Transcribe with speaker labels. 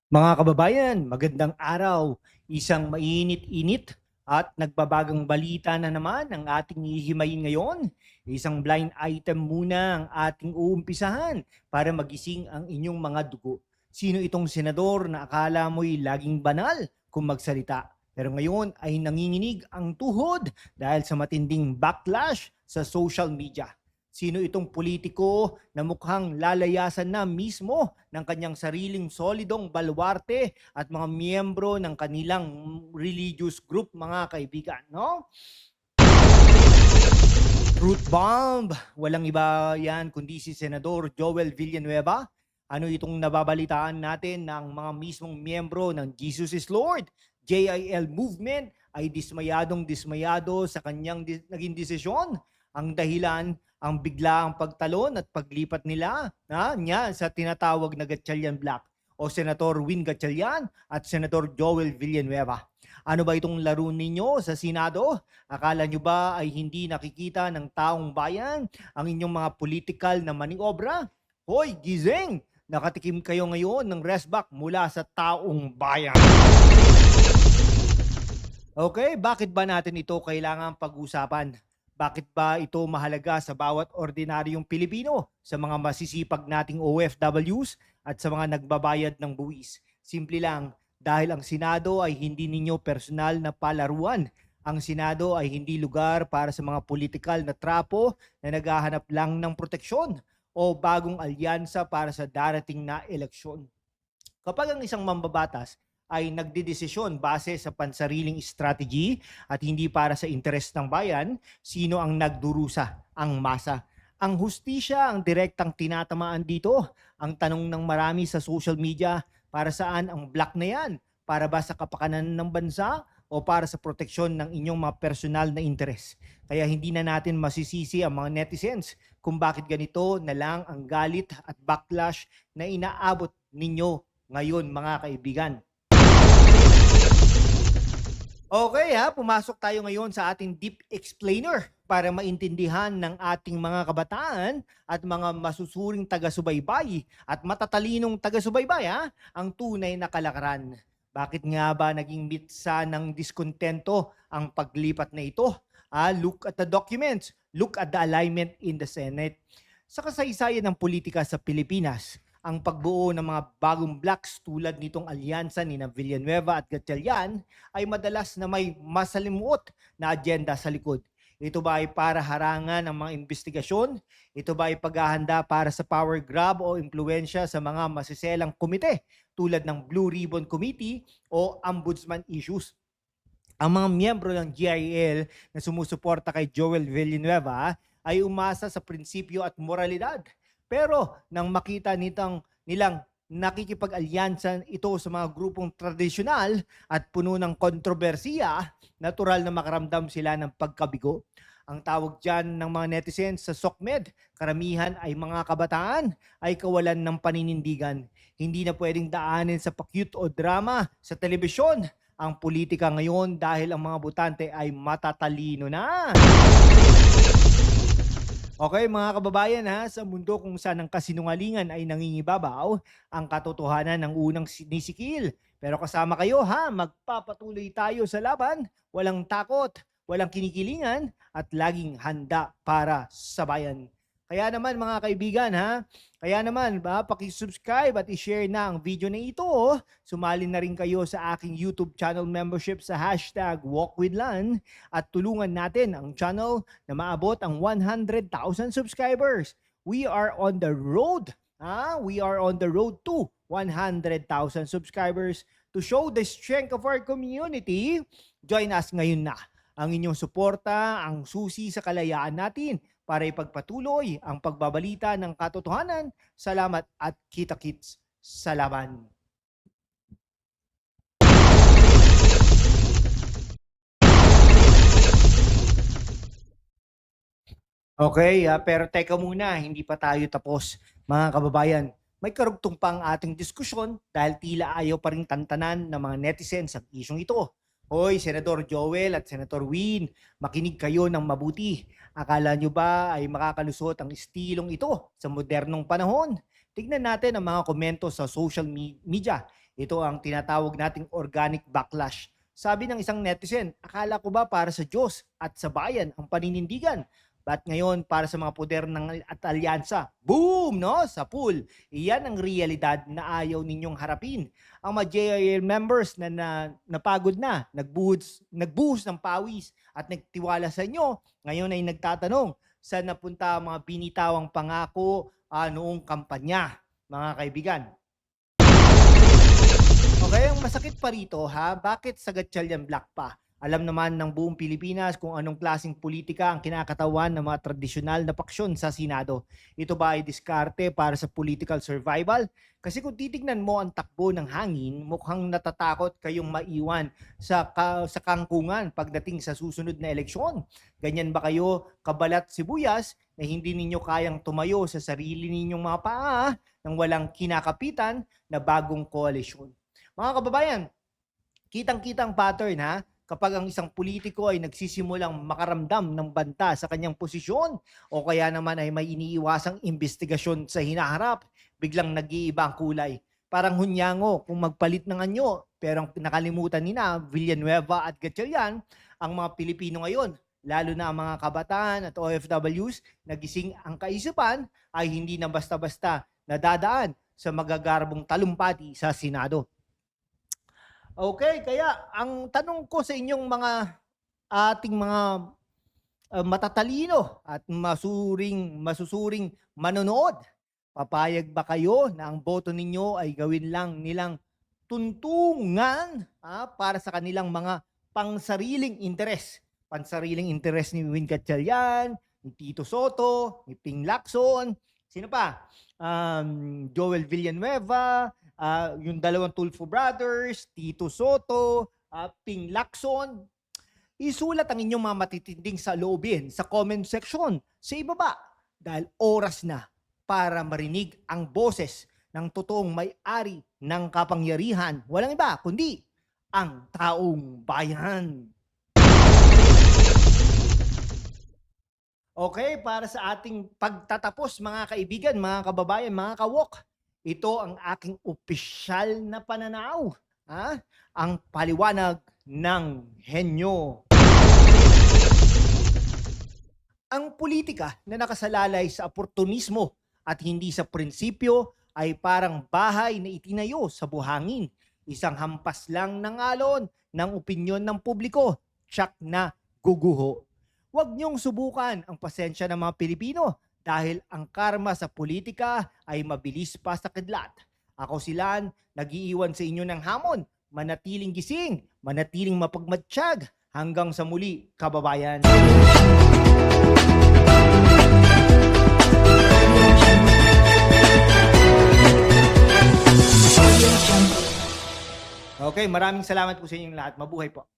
Speaker 1: Mga kababayan, magandang araw. Isang mainit-init at nagbabagang balita na naman ang ating hihimayin ngayon. Isang blind item muna ang ating uumpisahan para magising ang inyong mga dugo. Sino itong senador na akala mo'y laging banal kung magsalita? Pero ngayon ay nanginginig ang tuhod dahil sa matinding backlash sa social media. Sino itong politiko na mukhang lalayasan na mismo ng kanyang sariling solidong baluarte at mga miyembro ng kanilang religious group, mga kaibigan, no? Truth bomb, walang iba yan kundi si Senador Joel Villanueva. Ano itong nababalitaan natin ng mga mismong miyembro ng Jesus is Lord, JIL movement, ay dismayado sa kanyang naging desisyon. Ang dahilan, ang biglaang pagtalon at paglipat nila niya sa tinatawag na Gatchalian Black o Senator Win Gatchalian at Senator Joel Villanueva. Ano ba itong laro ninyo sa Senado? Akala nyo ba ay hindi nakikita ng taong bayan ang inyong mga political na maniobra? Hoy, gising! Nakatikim kayo ngayon ng restback mula sa taong bayan. Okay, bakit ba natin ito kailangan pag-usapan? Bakit ba ito mahalaga sa bawat ordinaryong Pilipino, sa mga masisipag nating OFWs at sa mga nagbabayad ng buwis? Simple lang, dahil ang Senado ay hindi ninyo personal na palaruan. Ang Senado ay hindi lugar para sa mga politikal na trapo na naghahanap lang ng proteksyon o bagong alyansa para sa darating na eleksyon. Kapag ang isang mambabatas ay nagdedesisyon base sa pansariling strategy at hindi para sa interes ng bayan, sino ang nagdurusa? Ang masa. Ang hustisya ang direktang tinatamaan dito. Ang tanong ng marami sa social media, para saan ang black na yan? Para ba sa kapakanan ng bansa o para sa proteksyon ng inyong mga personal na interes? Kaya hindi na natin masisisi ang mga netizens kung bakit ganito na lang ang galit at backlash na inaabot ninyo ngayon, mga kaibigan. Okay pumasok tayo ngayon sa ating deep explainer para maintindihan ng ating mga kabataan at mga masusuring taga-subaybay at matatalinong taga-subaybay ang tunay na kalakaran. Bakit nga ba naging mitsa ng diskontento ang paglipat na ito? Look at the documents. Look at the alignment in the Senate. Sa kasaysayan ng politika sa Pilipinas, ang pagbuo ng mga bagong blocks tulad nitong alyansa ni Villanueva at Gatchalian ay madalas na may masalimuot na agenda sa likod. Ito ba ay para harangan ang mga investigasyon? Ito ba ay paghahanda para sa power grab o impluensya sa mga masiselang komite tulad ng Blue Ribbon Committee o Ombudsman issues? Ang mga miyembro ng GIL na sumusuporta kay Joel Villanueva ay umasa sa prinsipyo at moralidad. Pero nang makita nilang nakikipag-alyansan ito sa mga grupong tradisyonal at puno ng kontrobersiya, natural na makaramdam sila ng pagkabigo. Ang tawag dyan ng mga netizens sa SOCMED, karamihan ay mga kabataan, ay kawalan ng paninindigan. Hindi na pwedeng daanin sa pakyut o drama sa telebisyon ang politika ngayon dahil ang mga botante ay matatalino na. Okay mga kababayan sa mundo kung saan ang kasinungalingan ay nangingibabaw, ang katotohanan ng unang sinisikil. Pero kasama kayo magpapatuloy tayo sa laban, walang takot, walang kinikilingan, at laging handa para sa bayan. Kaya naman mga kaibigan kaya naman paki-subscribe at i-share na ang video na ito. Sumali na rin kayo sa aking YouTube channel membership sa #WalkWithLan at tulungan natin ang channel na maabot ang 100,000 subscribers. We are on the road. We are on the road to 100,000 subscribers. To show the strength of our community, join us ngayon na. Ang inyong suporta ang susi sa kalayaan natin para ipagpatuloy ang pagbabalita ng katotohanan. Salamat at kita-kits sa laban. Okay, pero teka muna, hindi pa tayo tapos, mga kababayan. May karugtong pang ating diskusyon dahil tila ayaw pa rin tantanan ng mga netizens ang isyong ito. Hoy, Senador Joel at Senator Win, makinig kayo ng mabuti. Akala nyo ba ay makakalusot ang estilong ito sa modernong panahon? Tignan natin ang mga komento sa social media. Ito ang tinatawag nating organic backlash. Sabi ng isang netizen, akala ko ba para sa Diyos at sa bayan ang paninindigan? Ba't ngayon para sa mga poder ng at alyansa? Boom! No? Sa pool. Iyan ang realidad na ayaw ninyong harapin. Ang mga JIL members na, napagod na, nagbuhos ng pawis at nagtiwala sa inyo, ngayon ay nagtatanong, saan napunta ang mga binitawang pangako noong kampanya, mga kaibigan? Okay, ang masakit pa rito bakit sa Gatchalian Black pa? Alam naman ng buong Pilipinas kung anong klaseng politika ang kinakatawan ng mga tradisyonal na paksyon sa Senado. Ito ba ay diskarte para sa political survival? Kasi kung titignan mo ang takbo ng hangin, mukhang natatakot kayong maiwan sa kangkungan pagdating sa susunod na eleksyon. Ganyan ba kayo kabalat sibuyas na hindi ninyo kayang tumayo sa sarili ninyong mga paa nang walang kinakapitan na bagong koalisyon? Mga kababayan, kitang-kitang pattern kapag ang isang politiko ay nagsisimulang makaramdam ng banta sa kanyang posisyon o kaya naman ay may iniiwasang investigasyon sa hinaharap, biglang nag-iiba ang kulay. Parang hunyango kung magpalit ng anyo, pero ang nakalimutan nina Villanueva at Gatchalian, ang mga Pilipino ngayon, lalo na ang mga kabataan at OFWs, nagising ang kaisipan ay hindi na basta-basta nadadaan sa magagarbong talumpati sa Senado. Okay, kaya ang tanong ko sa inyong ating mga matatalino at masusuring manonood, papayag ba kayo na ang boto ninyo ay gawin lang nilang tuntungan para sa kanilang mga pansariling interes? Pansariling interes ni Win Gatchalian, ni Tito Soto, ni Ping Lacson, sino pa? Joel Villanueva, yung dalawang Tulfo brothers, Tito Soto, Ping Lacson. Isulat ang inyong mga matitinding saloobin sa comment section sa ibaba dahil oras na para marinig ang boses ng totoong may-ari ng kapangyarihan. Walang iba kundi ang taong bayan. Okay, para sa ating pagtatapos mga kaibigan, mga kababayan, mga kawok, ito ang aking opisyal na pananaw. Ang paliwanag ng henyo. Ang politika na nakasalalay sa oportunismo at hindi sa prinsipyo ay parang bahay na itinayo sa buhangin. Isang hampas lang ng alon ng opinyon ng publiko, tsak na guguho. Huwag niyong subukan ang pasensya ng mga Pilipino dahil ang karma sa politika ay mabilis pa sa kidlat. Ako silan, nag-iiwan sa inyo ng hamon, manatiling gising, manatiling mapagmatsyag, hanggang sa muli, kababayan. Okay, maraming salamat po sa inyong lahat. Mabuhay po.